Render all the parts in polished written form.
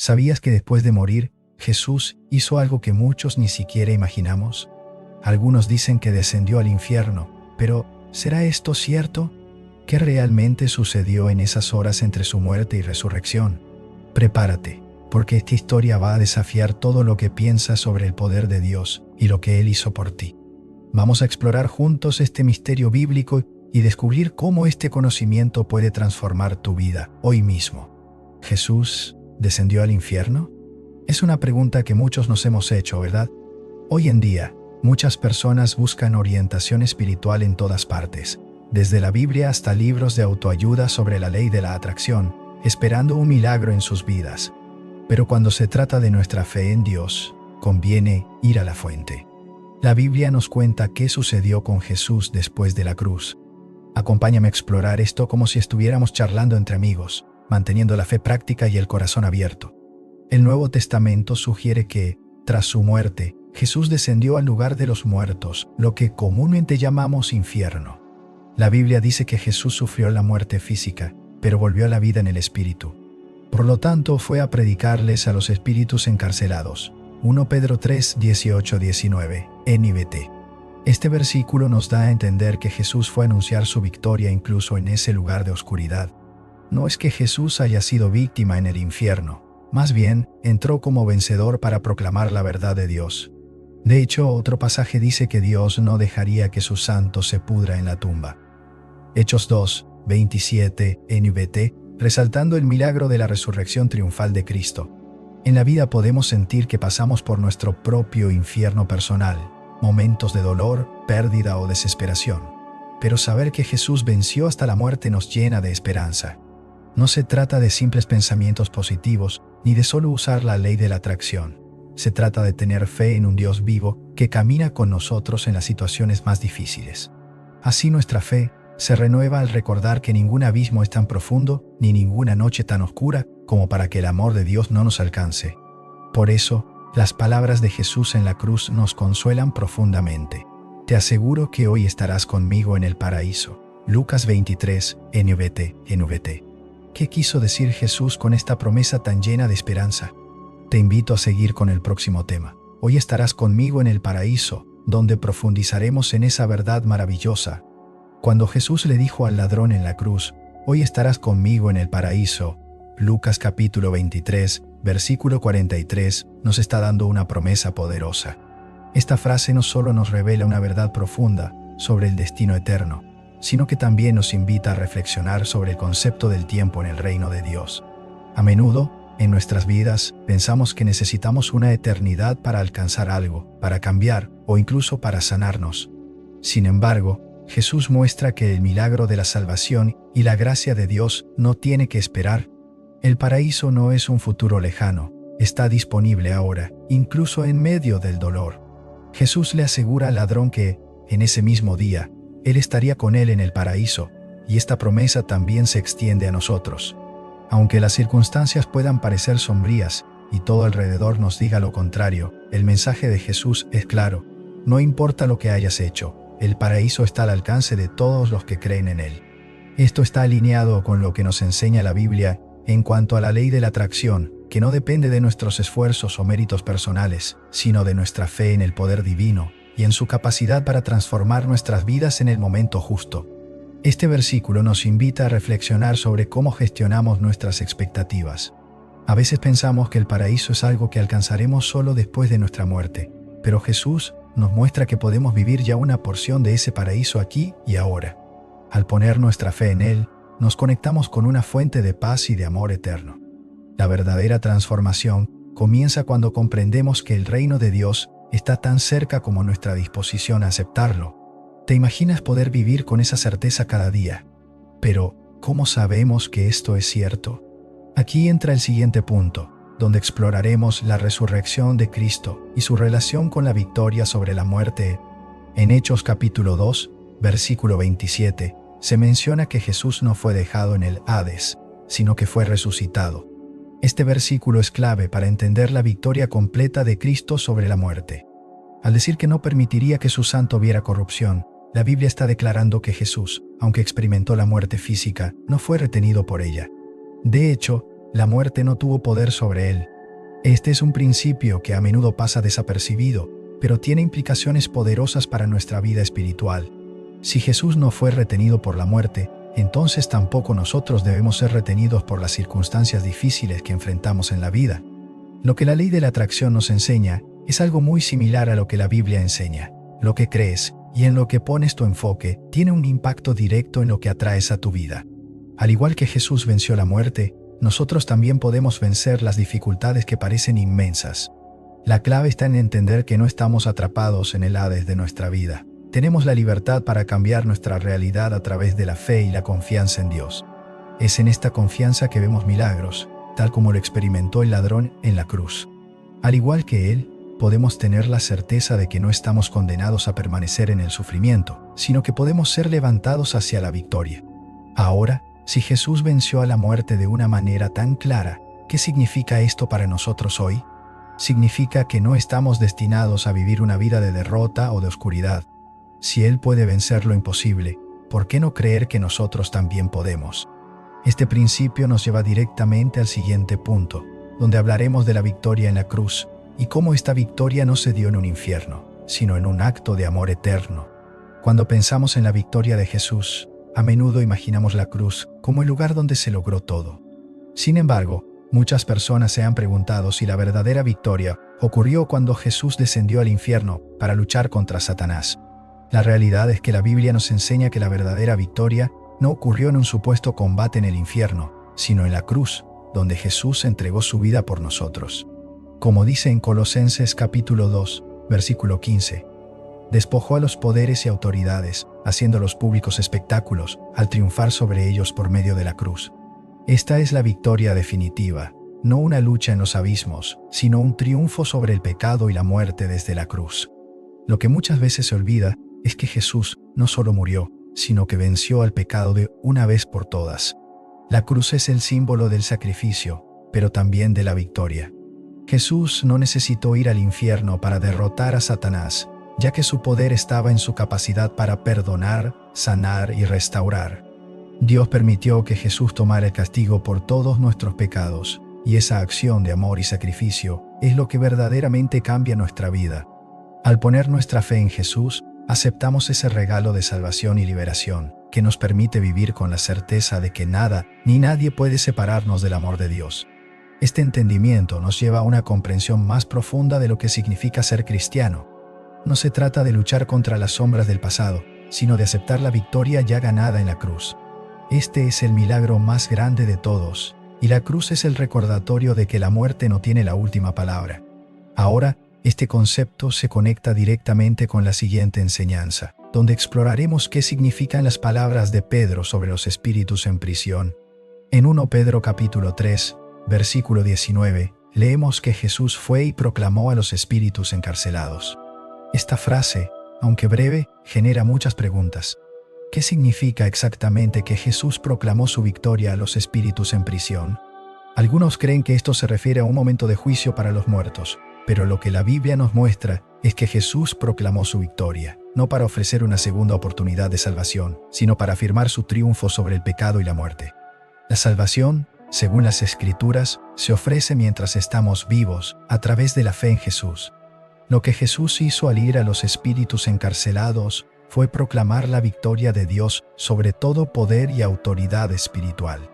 ¿Sabías que después de morir, Jesús hizo algo que muchos ni siquiera imaginamos? Algunos dicen que descendió al infierno, pero ¿será esto cierto? ¿Qué realmente sucedió en esas horas entre su muerte y resurrección? Prepárate, porque esta historia va a desafiar todo lo que piensas sobre el poder de Dios y lo que Él hizo por ti. Vamos a explorar juntos este misterio bíblico y descubrir cómo este conocimiento puede transformar tu vida hoy mismo. ¿Jesús descendió al infierno? Es una pregunta que muchos nos hemos hecho, ¿verdad? Hoy en día, muchas personas buscan orientación espiritual en todas partes, desde la Biblia hasta libros de autoayuda sobre la ley de la atracción, esperando un milagro en sus vidas. Pero cuando se trata de nuestra fe en Dios, conviene ir a la fuente. La Biblia nos cuenta qué sucedió con Jesús después de la cruz. Acompáñame a explorar esto como si estuviéramos charlando entre amigos, manteniendo la fe práctica y el corazón abierto. El Nuevo Testamento sugiere que, tras su muerte, Jesús descendió al lugar de los muertos, lo que comúnmente llamamos infierno. La Biblia dice que Jesús sufrió la muerte física, pero volvió a la vida en el Espíritu. Por lo tanto, fue a predicarles a los espíritus encarcelados. 1 Pedro 3, 18-19, NIVT. Este versículo nos da a entender que Jesús fue a anunciar su victoria incluso en ese lugar de oscuridad. No es que Jesús haya sido víctima en el infierno, más bien, entró como vencedor para proclamar la verdad de Dios. De hecho, otro pasaje dice que Dios no dejaría que su santo se pudra en la tumba. Hechos 2, 27, NIVT, resaltando el milagro de la resurrección triunfal de Cristo. En la vida podemos sentir que pasamos por nuestro propio infierno personal, momentos de dolor, pérdida o desesperación. Pero saber que Jesús venció hasta la muerte nos llena de esperanza. No se trata de simples pensamientos positivos, ni de solo usar la ley de la atracción. Se trata de tener fe en un Dios vivo que camina con nosotros en las situaciones más difíciles. Así nuestra fe se renueva al recordar que ningún abismo es tan profundo, ni ninguna noche tan oscura, como para que el amor de Dios no nos alcance. Por eso, las palabras de Jesús en la cruz nos consuelan profundamente. Te aseguro que hoy estarás conmigo en el paraíso. Lucas 23, NVT. ¿Qué quiso decir Jesús con esta promesa tan llena de esperanza? Te invito a seguir con el próximo tema. Hoy estarás conmigo en el paraíso, donde profundizaremos en esa verdad maravillosa. Cuando Jesús le dijo al ladrón en la cruz, hoy estarás conmigo en el paraíso, Lucas capítulo 23, versículo 43, nos está dando una promesa poderosa. Esta frase no solo nos revela una verdad profunda sobre el destino eterno, sino que también nos invita a reflexionar sobre el concepto del tiempo en el reino de Dios. A menudo, en nuestras vidas, pensamos que necesitamos una eternidad para alcanzar algo, para cambiar o incluso para sanarnos. Sin embargo, Jesús muestra que el milagro de la salvación y la gracia de Dios no tiene que esperar. El paraíso no es un futuro lejano, está disponible ahora, incluso en medio del dolor. Jesús le asegura al ladrón que, en ese mismo día, Él estaría con él en el paraíso, y esta promesa también se extiende a nosotros. Aunque las circunstancias puedan parecer sombrías y todo alrededor nos diga lo contrario, el mensaje de Jesús es claro: no importa lo que hayas hecho, el paraíso está al alcance de todos los que creen en Él. Esto está alineado con lo que nos enseña la Biblia en cuanto a la ley de la atracción, que no depende de nuestros esfuerzos o méritos personales, sino de nuestra fe en el poder divino y en su capacidad para transformar nuestras vidas en el momento justo. Este versículo nos invita a reflexionar sobre cómo gestionamos nuestras expectativas. A veces pensamos que el paraíso es algo que alcanzaremos solo después de nuestra muerte, pero Jesús nos muestra que podemos vivir ya una porción de ese paraíso aquí y ahora. Al poner nuestra fe en Él, nos conectamos con una fuente de paz y de amor eterno. La verdadera transformación comienza cuando comprendemos que el reino de Dios está tan cerca como nuestra disposición a aceptarlo. ¿Te imaginas poder vivir con esa certeza cada día? Pero, ¿cómo sabemos que esto es cierto? Aquí entra el siguiente punto, donde exploraremos la resurrección de Cristo y su relación con la victoria sobre la muerte. En Hechos capítulo 2, versículo 27, se menciona que Jesús no fue dejado en el Hades, sino que fue resucitado. Este versículo es clave para entender la victoria completa de Cristo sobre la muerte. Al decir que no permitiría que su santo viera corrupción, la Biblia está declarando que Jesús, aunque experimentó la muerte física, no fue retenido por ella. De hecho, la muerte no tuvo poder sobre él, Este es un principio que a menudo pasa desapercibido, pero tiene implicaciones poderosas para nuestra vida espiritual. Si Jesús no fue retenido por la muerte, entonces tampoco nosotros debemos ser retenidos por las circunstancias difíciles que enfrentamos en la vida. Lo que la ley de la atracción nos enseña es algo muy similar a lo que la Biblia enseña. Lo que crees y en lo que pones tu enfoque tiene un impacto directo en lo que atraes a tu vida. Al igual que Jesús venció la muerte, nosotros también podemos vencer las dificultades que parecen inmensas. La clave está en entender que no estamos atrapados en el Hades de nuestra vida. Tenemos la libertad para cambiar nuestra realidad a través de la fe y la confianza en Dios. Es en esta confianza que vemos milagros, tal como lo experimentó el ladrón en la cruz. Al igual que él, podemos tener la certeza de que no estamos condenados a permanecer en el sufrimiento, sino que podemos ser levantados hacia la victoria. Ahora, si Jesús venció a la muerte de una manera tan clara, ¿qué significa esto para nosotros hoy? Significa que no estamos destinados a vivir una vida de derrota o de oscuridad. Si Él puede vencer lo imposible, ¿por qué no creer que nosotros también podemos? Este principio nos lleva directamente al siguiente punto, donde hablaremos de la victoria en la cruz y cómo esta victoria no se dio en un infierno, sino en un acto de amor eterno. Cuando pensamos en la victoria de Jesús, a menudo imaginamos la cruz como el lugar donde se logró todo. Sin embargo, muchas personas se han preguntado si la verdadera victoria ocurrió cuando Jesús descendió al infierno para luchar contra Satanás. La realidad es que la Biblia nos enseña que la verdadera victoria no ocurrió en un supuesto combate en el infierno, sino en la cruz, donde Jesús entregó su vida por nosotros. Como dice en Colosenses capítulo 2, versículo 15, despojó a los poderes y autoridades, haciéndolos públicos espectáculos, al triunfar sobre ellos por medio de la cruz. Esta es la victoria definitiva, no una lucha en los abismos, sino un triunfo sobre el pecado y la muerte desde la cruz. Lo que muchas veces se olvida es que Jesús no solo murió, sino que venció al pecado de una vez por todas. La cruz es el símbolo del sacrificio, pero también de la victoria. Jesús no necesitó ir al infierno para derrotar a Satanás, ya que su poder estaba en su capacidad para perdonar, sanar y restaurar. Dios permitió que Jesús tomara el castigo por todos nuestros pecados, y esa acción de amor y sacrificio es lo que verdaderamente cambia nuestra vida. Al poner nuestra fe en Jesús, aceptamos ese regalo de salvación y liberación, que nos permite vivir con la certeza de que nada ni nadie puede separarnos del amor de Dios. Este entendimiento nos lleva a una comprensión más profunda de lo que significa ser cristiano. No se trata de luchar contra las sombras del pasado, sino de aceptar la victoria ya ganada en la cruz. Este es el milagro más grande de todos, y la cruz es el recordatorio de que la muerte no tiene la última palabra. Ahora, este concepto se conecta directamente con la siguiente enseñanza, donde exploraremos qué significan las palabras de Pedro sobre los espíritus en prisión. En 1 Pedro capítulo 3, versículo 19, leemos que Jesús fue y proclamó a los espíritus encarcelados. Esta frase, aunque breve, genera muchas preguntas. ¿Qué significa exactamente que Jesús proclamó su victoria a los espíritus en prisión? Algunos creen que esto se refiere a un momento de juicio para los muertos, pero lo que la Biblia nos muestra es que Jesús proclamó su victoria, no para ofrecer una segunda oportunidad de salvación, sino para afirmar su triunfo sobre el pecado y la muerte. La salvación, según las Escrituras, se ofrece mientras estamos vivos, a través de la fe en Jesús. Lo que Jesús hizo al ir a los espíritus encarcelados fue proclamar la victoria de Dios sobre todo poder y autoridad espiritual.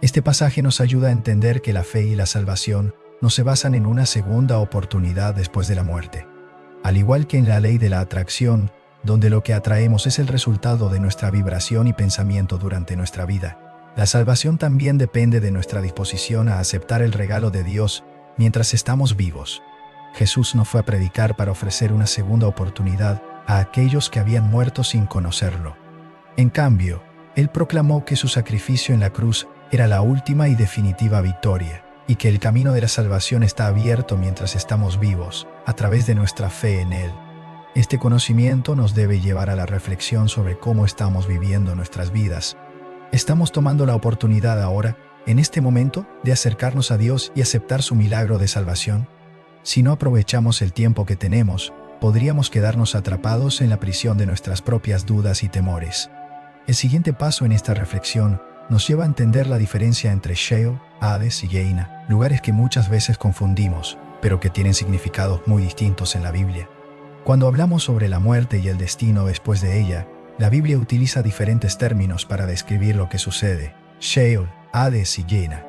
Este pasaje nos ayuda a entender que la fe y la salvación no se basan en una segunda oportunidad después de la muerte. Al igual que en la ley de la atracción, donde lo que atraemos es el resultado de nuestra vibración y pensamiento durante nuestra vida, la salvación también depende de nuestra disposición a aceptar el regalo de Dios mientras estamos vivos. Jesús no fue a predicar para ofrecer una segunda oportunidad a aquellos que habían muerto sin conocerlo. En cambio, Él proclamó que su sacrificio en la cruz era la última y definitiva victoria, y que el camino de la salvación está abierto mientras estamos vivos, a través de nuestra fe en Él. Este conocimiento nos debe llevar a la reflexión sobre cómo estamos viviendo nuestras vidas. ¿Estamos tomando la oportunidad ahora, en este momento, de acercarnos a Dios y aceptar su milagro de salvación? Si no aprovechamos el tiempo que tenemos, podríamos quedarnos atrapados en la prisión de nuestras propias dudas y temores. El siguiente paso en esta reflexión nos lleva a entender la diferencia entre Sheol, Hades y Gehenna, lugares que muchas veces confundimos, pero que tienen significados muy distintos en la Biblia. Cuando hablamos sobre la muerte y el destino después de ella, la Biblia utiliza diferentes términos para describir lo que sucede: Sheol, Hades y Gehenna.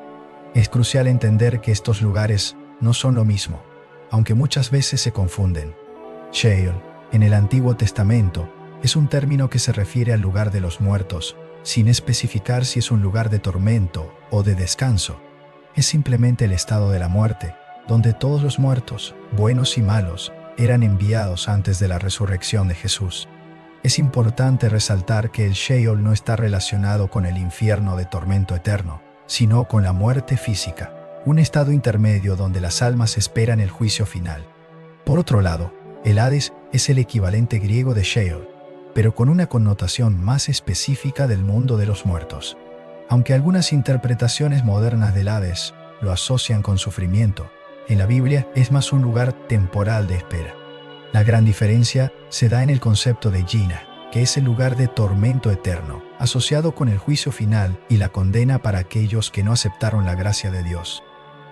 Es crucial entender que estos lugares no son lo mismo, aunque muchas veces se confunden. Sheol, en el Antiguo Testamento, es un término que se refiere al lugar de los muertos, sin especificar si es un lugar de tormento o de descanso. Es simplemente el estado de la muerte, donde todos los muertos, buenos y malos, eran enviados antes de la resurrección de Jesús. Es importante resaltar que el Sheol no está relacionado con el infierno de tormento eterno, sino con la muerte física, un estado intermedio donde las almas esperan el juicio final. Por otro lado, el Hades es el equivalente griego de Sheol, pero con una connotación más específica del mundo de los muertos. Aunque algunas interpretaciones modernas del Hades lo asocian con sufrimiento, en la Biblia es más un lugar temporal de espera. La gran diferencia se da en el concepto de Gehenna, que es el lugar de tormento eterno, asociado con el juicio final y la condena para aquellos que no aceptaron la gracia de Dios.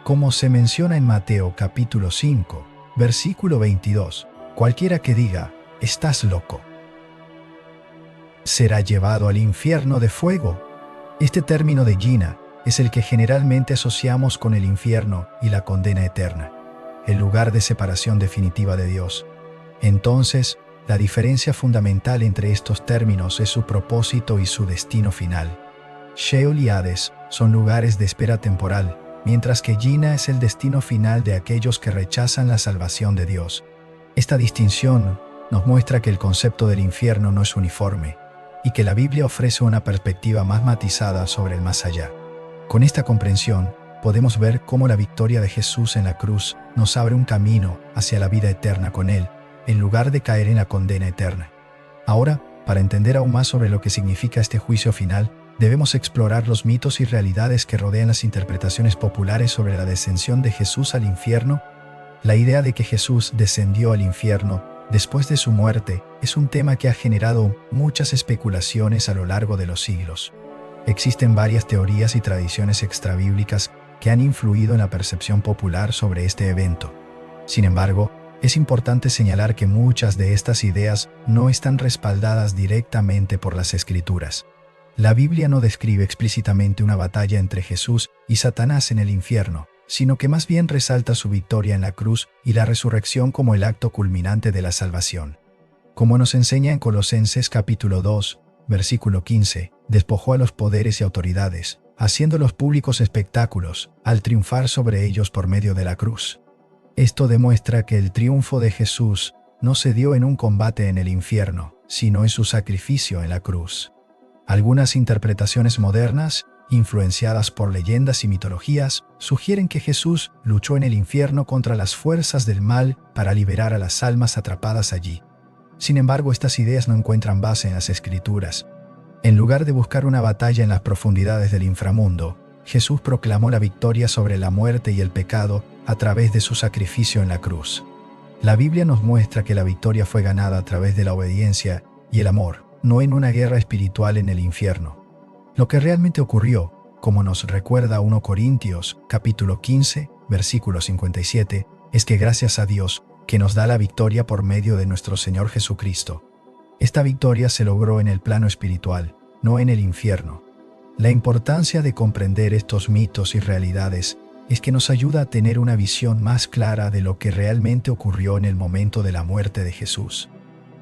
Como se menciona en Mateo capítulo 5, versículo 22, cualquiera que diga, «Estás loco», será llevado al infierno de fuego. Este término de Gehenna es el que generalmente asociamos con el infierno y la condena eterna, el lugar de separación definitiva de Dios. Entonces, la diferencia fundamental entre estos términos es su propósito y su destino final. Sheol y Hades son lugares de espera temporal, mientras que Gehenna es el destino final de aquellos que rechazan la salvación de Dios. Esta distinción nos muestra que el concepto del infierno no es uniforme, y que la Biblia ofrece una perspectiva más matizada sobre el más allá. Con esta comprensión, podemos ver cómo la victoria de Jesús en la cruz nos abre un camino hacia la vida eterna con Él, en lugar de caer en la condena eterna. Ahora, para entender aún más sobre lo que significa este juicio final, debemos explorar los mitos y realidades que rodean las interpretaciones populares sobre la descensión de Jesús al infierno. La idea de que Jesús descendió al infierno después de su muerte es un tema que ha generado muchas especulaciones a lo largo de los siglos. Existen varias teorías y tradiciones extrabíblicas que han influido en la percepción popular sobre este evento. Sin embargo, es importante señalar que muchas de estas ideas no están respaldadas directamente por las Escrituras. La Biblia no describe explícitamente una batalla entre Jesús y Satanás en el infierno, sino que más bien resalta su victoria en la cruz y la resurrección como el acto culminante de la salvación. Como nos enseña en Colosenses capítulo 2, versículo 15, despojó a los poderes y autoridades, haciéndolos públicos espectáculos, al triunfar sobre ellos por medio de la cruz. Esto demuestra que el triunfo de Jesús no se dio en un combate en el infierno, sino en su sacrificio en la cruz. Algunas interpretaciones modernas, influenciadas por leyendas y mitologías, sugieren que Jesús luchó en el infierno contra las fuerzas del mal para liberar a las almas atrapadas allí. Sin embargo, estas ideas no encuentran base en las Escrituras. En lugar de buscar una batalla en las profundidades del inframundo, Jesús proclamó la victoria sobre la muerte y el pecado a través de su sacrificio en la cruz. La Biblia nos muestra que la victoria fue ganada a través de la obediencia y el amor, no en una guerra espiritual en el infierno. Lo que realmente ocurrió, como nos recuerda 1 Corintios, capítulo 15, versículo 57, es que gracias a Dios, que nos da la victoria por medio de nuestro Señor Jesucristo. Esta victoria se logró en el plano espiritual, no en el infierno. La importancia de comprender estos mitos y realidades es que nos ayuda a tener una visión más clara de lo que realmente ocurrió en el momento de la muerte de Jesús.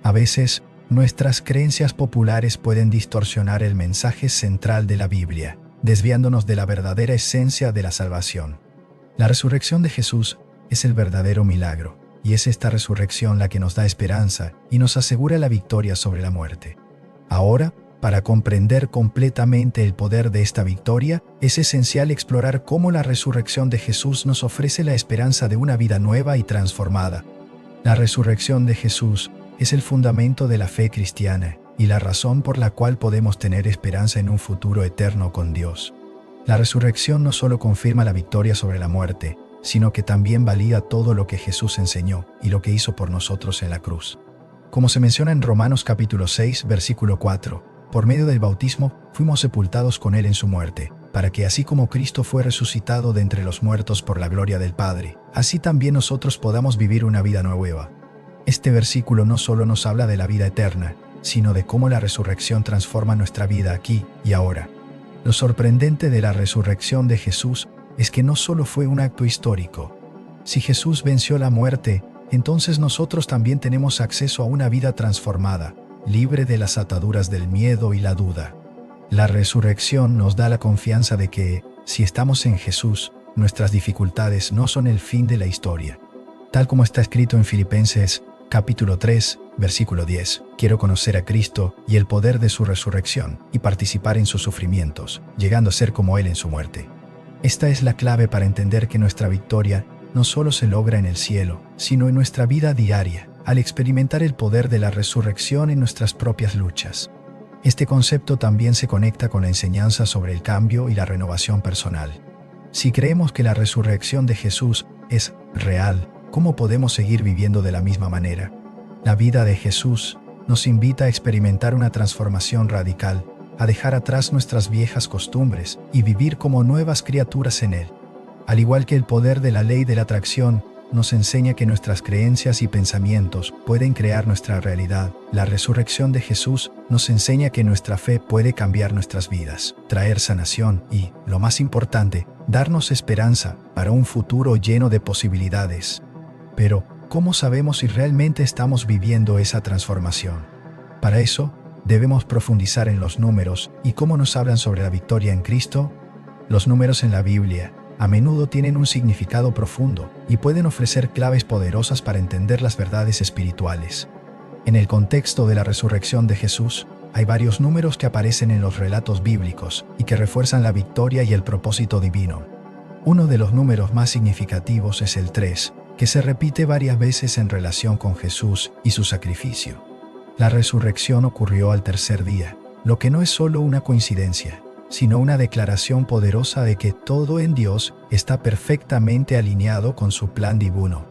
A veces, nuestras creencias populares pueden distorsionar el mensaje central de la Biblia, desviándonos de la verdadera esencia de la salvación. La resurrección de Jesús es el verdadero milagro, y es esta resurrección la que nos da esperanza y nos asegura la victoria sobre la muerte. Ahora, para comprender completamente el poder de esta victoria, es esencial explorar cómo la resurrección de Jesús nos ofrece la esperanza de una vida nueva y transformada. La resurrección de Jesús es el fundamento de la fe cristiana y la razón por la cual podemos tener esperanza en un futuro eterno con Dios. La resurrección no solo confirma la victoria sobre la muerte, sino que también valida todo lo que Jesús enseñó y lo que hizo por nosotros en la cruz. Como se menciona en Romanos capítulo 6, versículo 4, por medio del bautismo, fuimos sepultados con Él en su muerte, para que así como Cristo fue resucitado de entre los muertos por la gloria del Padre, así también nosotros podamos vivir una vida nueva. Este versículo no solo nos habla de la vida eterna, sino de cómo la resurrección transforma nuestra vida aquí y ahora. Lo sorprendente de la resurrección de Jesús es que no solo fue un acto histórico. Si Jesús venció la muerte, entonces nosotros también tenemos acceso a una vida transformada, libre de las ataduras del miedo y la duda. La resurrección nos da la confianza de que, si estamos en Jesús, nuestras dificultades no son el fin de la historia. Tal como está escrito en Filipenses, capítulo 3, versículo 10, quiero conocer a Cristo y el poder de su resurrección y participar en sus sufrimientos, llegando a ser como Él en su muerte. Esta es la clave para entender que nuestra victoria no solo se logra en el cielo, sino en nuestra vida diaria, al experimentar el poder de la resurrección en nuestras propias luchas. Este concepto también se conecta con la enseñanza sobre el cambio y la renovación personal. Si creemos que la resurrección de Jesús es real, ¿cómo podemos seguir viviendo de la misma manera? La vida de Jesús nos invita a experimentar una transformación radical, a dejar atrás nuestras viejas costumbres y vivir como nuevas criaturas en Él. Al igual que el poder de la ley de la atracción nos enseña que nuestras creencias y pensamientos pueden crear nuestra realidad, la resurrección de Jesús nos enseña que nuestra fe puede cambiar nuestras vidas, traer sanación y, lo más importante, darnos esperanza para un futuro lleno de posibilidades. Pero, ¿cómo sabemos si realmente estamos viviendo esa transformación? Para eso, debemos profundizar en los números y cómo nos hablan sobre la victoria en Cristo. Los números en la Biblia a menudo tienen un significado profundo y pueden ofrecer claves poderosas para entender las verdades espirituales. En el contexto de la resurrección de Jesús, hay varios números que aparecen en los relatos bíblicos y que refuerzan la victoria y el propósito divino. Uno de los números más significativos es el 3, que se repite varias veces en relación con Jesús y su sacrificio. La resurrección ocurrió al tercer día, lo que no es solo una coincidencia, sino una declaración poderosa de que todo en Dios está perfectamente alineado con su plan divino.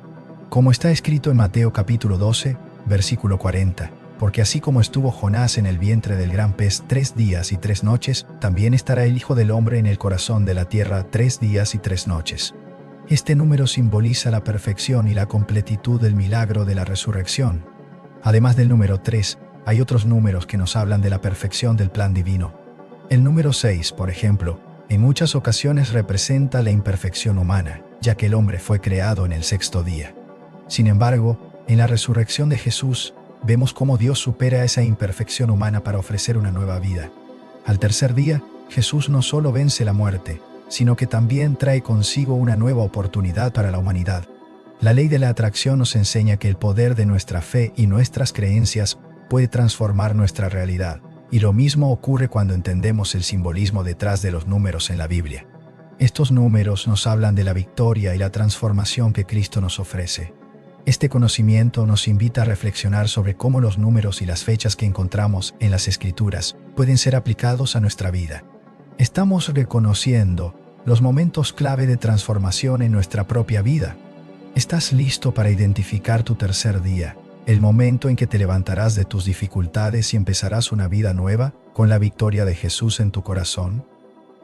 Como está escrito en Mateo capítulo 12, versículo 40, porque así como estuvo Jonás en el vientre del gran pez 3 días y 3 noches, también estará el Hijo del Hombre en el corazón de la tierra 3 días y 3 noches. Este número simboliza la perfección y la completitud del milagro de la resurrección. Además del número 3, hay otros números que nos hablan de la perfección del plan divino. El número 6, por ejemplo, en muchas ocasiones representa la imperfección humana, ya que el hombre fue creado en el 6º día. Sin embargo, en la resurrección de Jesús, vemos cómo Dios supera esa imperfección humana para ofrecer una nueva vida. Al tercer día, Jesús no solo vence la muerte, sino que también trae consigo una nueva oportunidad para la humanidad. La ley de la atracción nos enseña que el poder de nuestra fe y nuestras creencias puede transformar nuestra realidad. Y lo mismo ocurre cuando entendemos el simbolismo detrás de los números en la Biblia. Estos números nos hablan de la victoria y la transformación que Cristo nos ofrece. Este conocimiento nos invita a reflexionar sobre cómo los números y las fechas que encontramos en las Escrituras pueden ser aplicados a nuestra vida. Estamos reconociendo los momentos clave de transformación en nuestra propia vida. ¿Estás listo para identificar tu tercer día? El momento en que te levantarás de tus dificultades y empezarás una vida nueva, con la victoria de Jesús en tu corazón.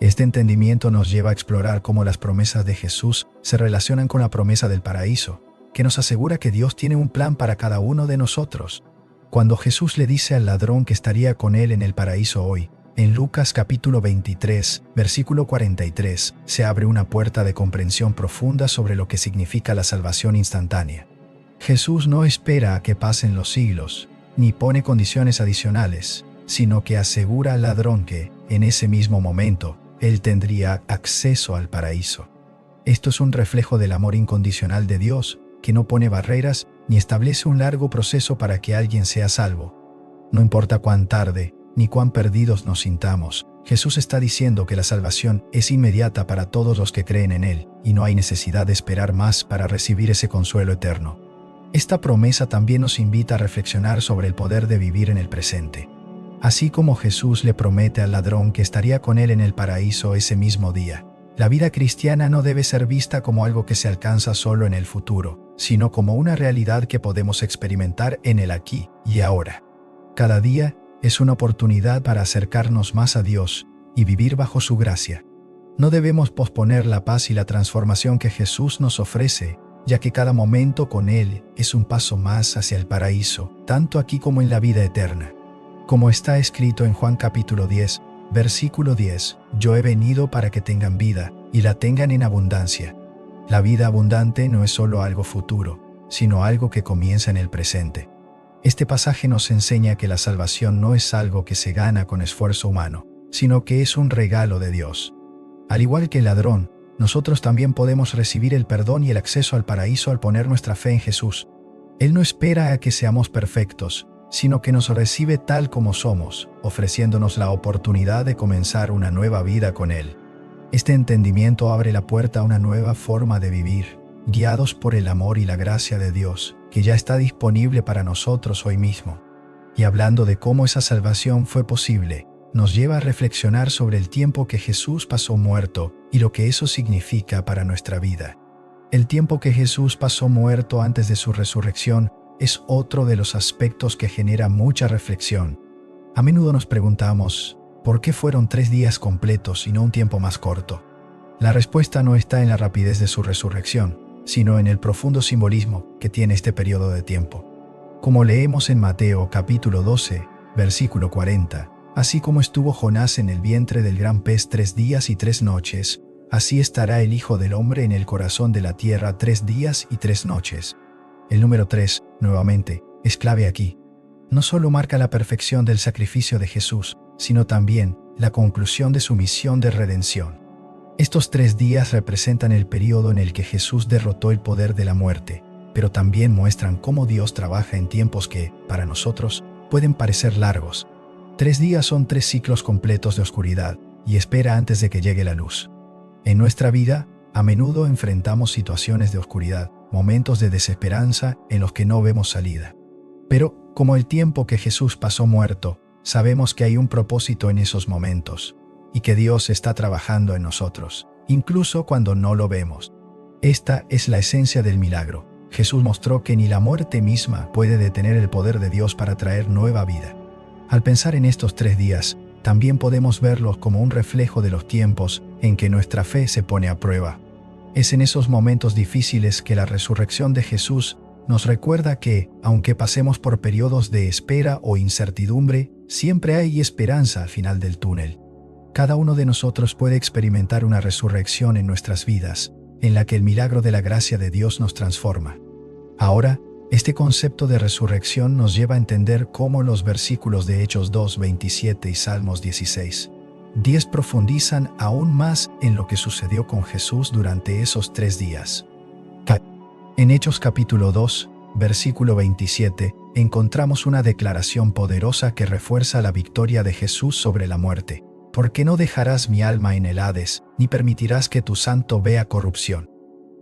Este entendimiento nos lleva a explorar cómo las promesas de Jesús se relacionan con la promesa del paraíso, que nos asegura que Dios tiene un plan para cada uno de nosotros. Cuando Jesús le dice al ladrón que estaría con él en el paraíso hoy, en Lucas capítulo 23, versículo 43, se abre una puerta de comprensión profunda sobre lo que significa la salvación instantánea. Jesús no espera a que pasen los siglos, ni pone condiciones adicionales, sino que asegura al ladrón que, en ese mismo momento, él tendría acceso al paraíso. Esto es un reflejo del amor incondicional de Dios, que no pone barreras ni establece un largo proceso para que alguien sea salvo. No importa cuán tarde, ni cuán perdidos nos sintamos, Jesús está diciendo que la salvación es inmediata para todos los que creen en Él, y no hay necesidad de esperar más para recibir ese consuelo eterno. Esta promesa también nos invita a reflexionar sobre el poder de vivir en el presente. Así como Jesús le promete al ladrón que estaría con él en el paraíso ese mismo día, la vida cristiana no debe ser vista como algo que se alcanza solo en el futuro, sino como una realidad que podemos experimentar en el aquí y ahora. Cada día, Es una oportunidad para acercarnos más a Dios y vivir bajo su gracia. No debemos posponer la paz y la transformación que Jesús nos ofrece, ya que cada momento con Él es un paso más hacia el paraíso, tanto aquí como en la vida eterna. Como está escrito en Juan capítulo 10, versículo 10, yo he venido para que tengan vida y la tengan en abundancia. La vida abundante no es solo algo futuro, sino algo que comienza en el presente. Este pasaje nos enseña que la salvación no es algo que se gana con esfuerzo humano, sino que es un regalo de Dios. Al igual que el ladrón, nosotros también podemos recibir el perdón y el acceso al paraíso al poner nuestra fe en Jesús. Él no espera a que seamos perfectos, sino que nos recibe tal como somos, ofreciéndonos la oportunidad de comenzar una nueva vida con Él. Este entendimiento abre la puerta a una nueva forma de vivir, guiados por el amor y la gracia de Dios, que ya está disponible para nosotros hoy mismo. Y hablando de cómo esa salvación fue posible, nos lleva a reflexionar sobre el tiempo que Jesús pasó muerto y lo que eso significa para nuestra vida. El tiempo que Jesús pasó muerto antes de su resurrección es otro de los aspectos que genera mucha reflexión. A menudo nos preguntamos, ¿por qué fueron 3 días completos y no un tiempo más corto? La respuesta no está en la rapidez de su resurrección, sino en el profundo simbolismo que tiene este periodo de tiempo. Como leemos en Mateo capítulo 12, versículo 40, así como estuvo Jonás en el vientre del gran pez 3 días y 3 noches, así estará el Hijo del Hombre en el corazón de la tierra 3 días y 3 noches. El número 3, nuevamente, es clave aquí. No solo marca la perfección del sacrificio de Jesús, sino también la conclusión de su misión de redención. Estos 3 días representan el periodo en el que Jesús derrotó el poder de la muerte, pero también muestran cómo Dios trabaja en tiempos que, para nosotros, pueden parecer largos. 3 días son 3 ciclos completos de oscuridad y espera antes de que llegue la luz. En nuestra vida, a menudo enfrentamos situaciones de oscuridad, momentos de desesperanza en los que no vemos salida. Pero, como el tiempo que Jesús pasó muerto, sabemos que hay un propósito en esos momentos y que Dios está trabajando en nosotros, incluso cuando no lo vemos. Esta es la esencia del milagro. Jesús mostró que ni la muerte misma puede detener el poder de Dios para traer nueva vida. Al pensar en estos 3 días, también podemos verlos como un reflejo de los tiempos en que nuestra fe se pone a prueba. Es en esos momentos difíciles que la resurrección de Jesús nos recuerda que, aunque pasemos por periodos de espera o incertidumbre, siempre hay esperanza al final del túnel. Cada uno de nosotros puede experimentar una resurrección en nuestras vidas, en la que el milagro de la gracia de Dios nos transforma. Ahora, este concepto de resurrección nos lleva a entender cómo los versículos de Hechos 2:27 y Salmos 16:10 profundizan aún más en lo que sucedió con Jesús durante esos 3 días. En Hechos capítulo 2, versículo 27, encontramos una declaración poderosa que refuerza la victoria de Jesús sobre la muerte. Porque no dejarás mi alma en el Hades, ni permitirás que tu santo vea corrupción.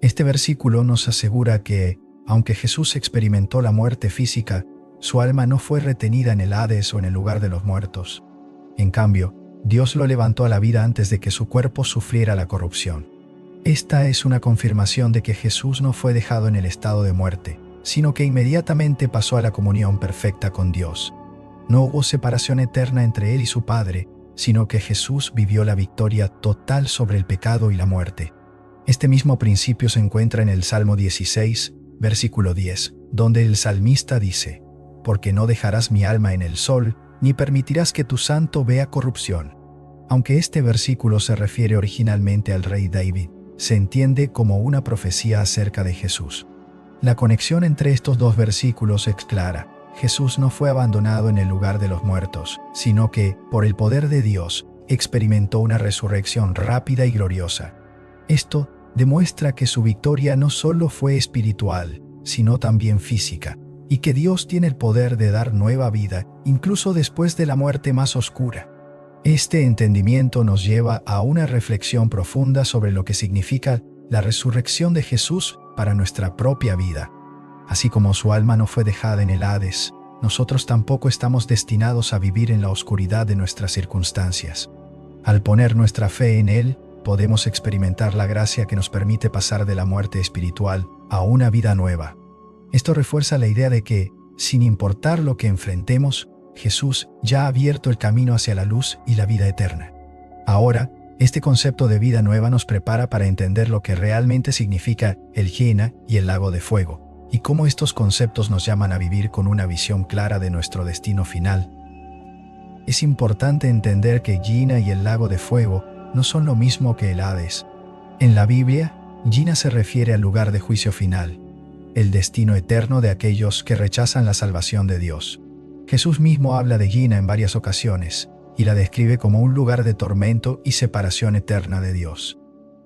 Este versículo nos asegura que, aunque Jesús experimentó la muerte física, su alma no fue retenida en el Hades o en el lugar de los muertos. En cambio, Dios lo levantó a la vida antes de que su cuerpo sufriera la corrupción. Esta es una confirmación de que Jesús no fue dejado en el estado de muerte, sino que inmediatamente pasó a la comunión perfecta con Dios. No hubo separación eterna entre Él y su Padre, sino que Jesús vivió la victoria total sobre el pecado y la muerte. Este mismo principio se encuentra en el Salmo 16, versículo 10, donde el salmista dice, «Porque no dejarás mi alma en el sol, ni permitirás que tu santo vea corrupción». Aunque este versículo se refiere originalmente al rey David, se entiende como una profecía acerca de Jesús. La conexión entre estos 2 versículos es clara. Jesús no fue abandonado en el lugar de los muertos, sino que, por el poder de Dios, experimentó una resurrección rápida y gloriosa. Esto demuestra que su victoria no solo fue espiritual, sino también física, y que Dios tiene el poder de dar nueva vida, incluso después de la muerte más oscura. Este entendimiento nos lleva a una reflexión profunda sobre lo que significa la resurrección de Jesús para nuestra propia vida. Así como su alma no fue dejada en el Hades, nosotros tampoco estamos destinados a vivir en la oscuridad de nuestras circunstancias. Al poner nuestra fe en Él, podemos experimentar la gracia que nos permite pasar de la muerte espiritual a una vida nueva. Esto refuerza la idea de que, sin importar lo que enfrentemos, Jesús ya ha abierto el camino hacia la luz y la vida eterna. Ahora, este concepto de vida nueva nos prepara para entender lo que realmente significa el Jena y el lago de fuego, y cómo estos conceptos nos llaman a vivir con una visión clara de nuestro destino final. Es importante entender que Jena y el lago de fuego no son lo mismo que el Hades. En la Biblia, Jena se refiere al lugar de juicio final, el destino eterno de aquellos que rechazan la salvación de Dios. Jesús mismo habla de Jena en varias ocasiones y la describe como un lugar de tormento y separación eterna de Dios.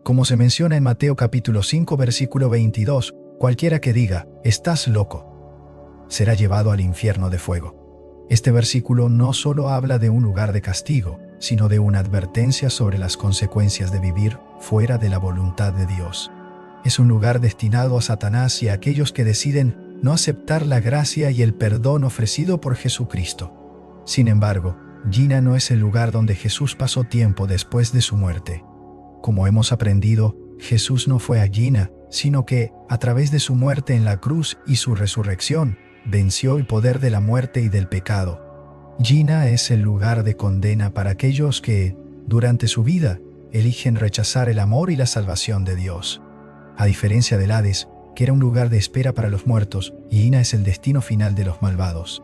Como se menciona en Mateo capítulo 5 versículo 22, cualquiera que diga, «estás loco», será llevado al infierno de fuego. Este versículo no solo habla de un lugar de castigo, sino de una advertencia sobre las consecuencias de vivir fuera de la voluntad de Dios. Es un lugar destinado a Satanás y a aquellos que deciden no aceptar la gracia y el perdón ofrecido por Jesucristo. Sin embargo, Jena no es el lugar donde Jesús pasó tiempo después de su muerte. Como hemos aprendido, Jesús no fue a Jena, sino que, a través de su muerte en la cruz y su resurrección, venció el poder de la muerte y del pecado. Jena es el lugar de condena para aquellos que, durante su vida, eligen rechazar el amor y la salvación de Dios. A diferencia del Hades, que era un lugar de espera para los muertos, Jena es el destino final de los malvados.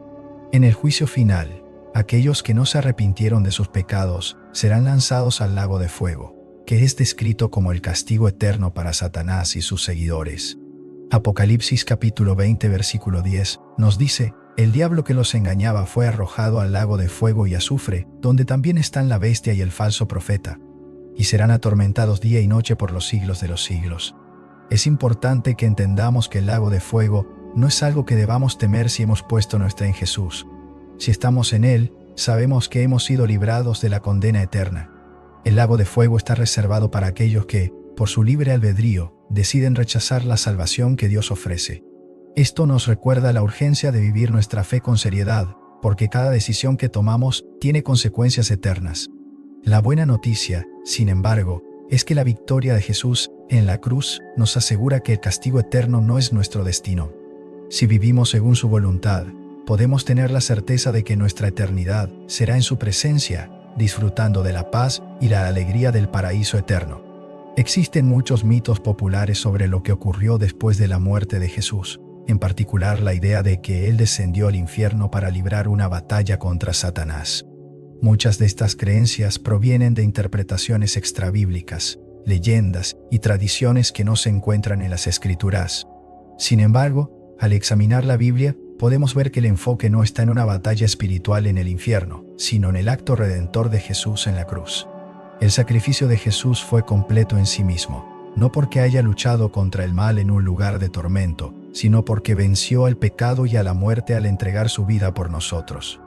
En el juicio final, aquellos que no se arrepintieron de sus pecados serán lanzados al lago de fuego, que es descrito como el castigo eterno para Satanás y sus seguidores. Apocalipsis capítulo 20 versículo 10 nos dice, «El diablo que los engañaba fue arrojado al lago de fuego y azufre, donde también están la bestia y el falso profeta, y serán atormentados día y noche por los siglos de los siglos». Es importante que entendamos que el lago de fuego no es algo que debamos temer si hemos puesto nuestra en Jesús. Si estamos en Él, sabemos que hemos sido librados de la condena eterna. El lago de fuego está reservado para aquellos que, por su libre albedrío, deciden rechazar la salvación que Dios ofrece. Esto nos recuerda la urgencia de vivir nuestra fe con seriedad, porque cada decisión que tomamos tiene consecuencias eternas. La buena noticia, sin embargo, es que la victoria de Jesús en la cruz nos asegura que el castigo eterno no es nuestro destino. Si vivimos según su voluntad, podemos tener la certeza de que nuestra eternidad será en su presencia, disfrutando de la paz y la alegría del paraíso eterno. Existen muchos mitos populares sobre lo que ocurrió después de la muerte de Jesús, en particular la idea de que Él descendió al infierno para librar una batalla contra Satanás. Muchas de estas creencias provienen de interpretaciones extrabíblicas, leyendas y tradiciones que no se encuentran en las Escrituras. Sin embargo, al examinar la Biblia, podemos ver que el enfoque no está en una batalla espiritual en el infierno, sino en el acto redentor de Jesús en la cruz. El sacrificio de Jesús fue completo en sí mismo, no porque haya luchado contra el mal en un lugar de tormento, sino porque venció al pecado y a la muerte al entregar su vida por nosotros.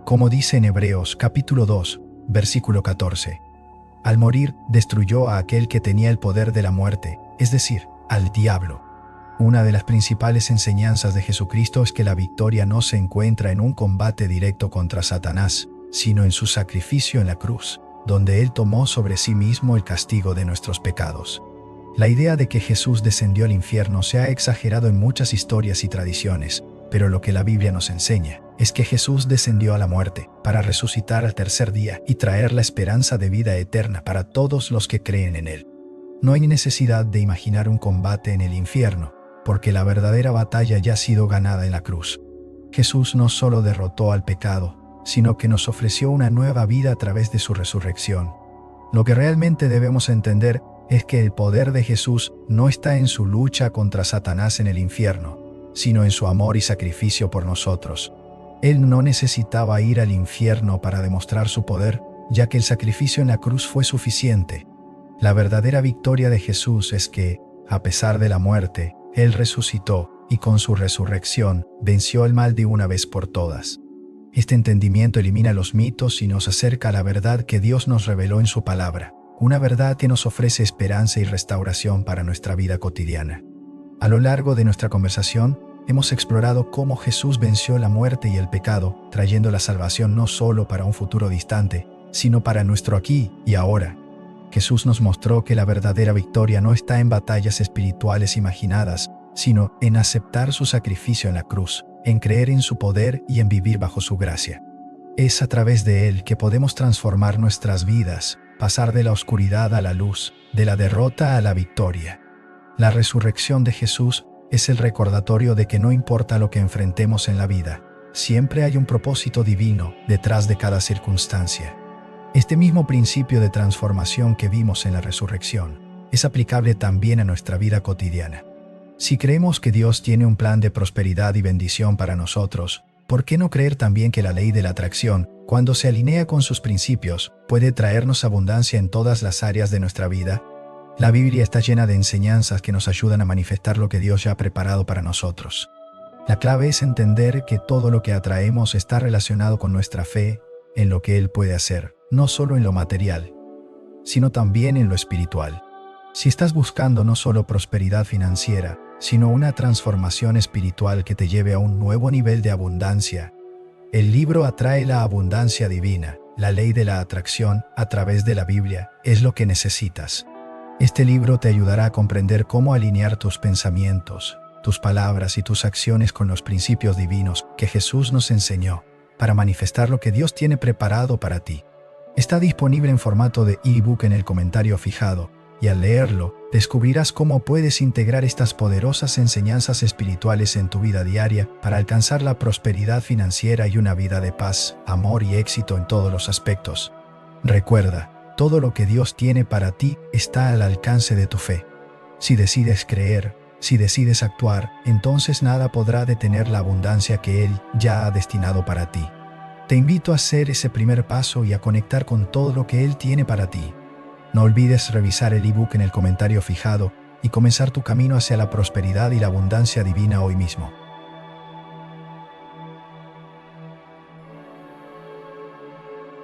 Como dice en Hebreos capítulo 2, versículo 14, al morir destruyó a aquel que tenía el poder de la muerte, es decir, al diablo. Una de las principales enseñanzas de Jesucristo es que la victoria no se encuentra en un combate directo contra Satanás, sino en su sacrificio en la cruz, donde Él tomó sobre sí mismo el castigo de nuestros pecados. La idea de que Jesús descendió al infierno se ha exagerado en muchas historias y tradiciones, pero lo que la Biblia nos enseña es que Jesús descendió a la muerte para resucitar al tercer día y traer la esperanza de vida eterna para todos los que creen en Él. No hay necesidad de imaginar un combate en el infierno, porque la verdadera batalla ya ha sido ganada en la cruz. Jesús no solo derrotó al pecado, sino que nos ofreció una nueva vida a través de su resurrección. Lo que realmente debemos entender es que el poder de Jesús no está en su lucha contra Satanás en el infierno, sino en su amor y sacrificio por nosotros. Él no necesitaba ir al infierno para demostrar su poder, ya que el sacrificio en la cruz fue suficiente. La verdadera victoria de Jesús es que, a pesar de la muerte, Él resucitó y con su resurrección venció el mal de una vez por todas. Este entendimiento elimina los mitos y nos acerca a la verdad que Dios nos reveló en su palabra, una verdad que nos ofrece esperanza y restauración para nuestra vida cotidiana. A lo largo de nuestra conversación, hemos explorado cómo Jesús venció la muerte y el pecado, trayendo la salvación no solo para un futuro distante, sino para nuestro aquí y ahora. Jesús nos mostró que la verdadera victoria no está en batallas espirituales imaginadas, sino en aceptar su sacrificio en la cruz, en creer en su poder y en vivir bajo su gracia. Es a través de Él que podemos transformar nuestras vidas, pasar de la oscuridad a la luz, de la derrota a la victoria. La resurrección de Jesús es el recordatorio de que no importa lo que enfrentemos en la vida, siempre hay un propósito divino detrás de cada circunstancia. Este mismo principio de transformación que vimos en la resurrección es aplicable también a nuestra vida cotidiana. Si creemos que Dios tiene un plan de prosperidad y bendición para nosotros, ¿por qué no creer también que la ley de la atracción, cuando se alinea con sus principios, puede traernos abundancia en todas las áreas de nuestra vida? La Biblia está llena de enseñanzas que nos ayudan a manifestar lo que Dios ya ha preparado para nosotros. La clave es entender que todo lo que atraemos está relacionado con nuestra fe en lo que Él puede hacer, no solo en lo material, sino también en lo espiritual. Si estás buscando no solo prosperidad financiera, sino una transformación espiritual que te lleve a un nuevo nivel de abundancia, el libro Atrae la Abundancia Divina, la ley de la atracción, a través de la Biblia, es lo que necesitas. Este libro te ayudará a comprender cómo alinear tus pensamientos, tus palabras y tus acciones con los principios divinos que Jesús nos enseñó, para manifestar lo que Dios tiene preparado para ti. Está disponible en formato de ebook en el comentario fijado, y al leerlo, descubrirás cómo puedes integrar estas poderosas enseñanzas espirituales en tu vida diaria para alcanzar la prosperidad financiera y una vida de paz, amor y éxito en todos los aspectos. Recuerda, todo lo que Dios tiene para ti está al alcance de tu fe. Si decides creer, si decides actuar, entonces nada podrá detener la abundancia que Él ya ha destinado para ti. Te invito a hacer ese primer paso y a conectar con todo lo que Él tiene para ti. No olvides revisar el ebook en el comentario fijado y comenzar tu camino hacia la prosperidad y la abundancia divina hoy mismo.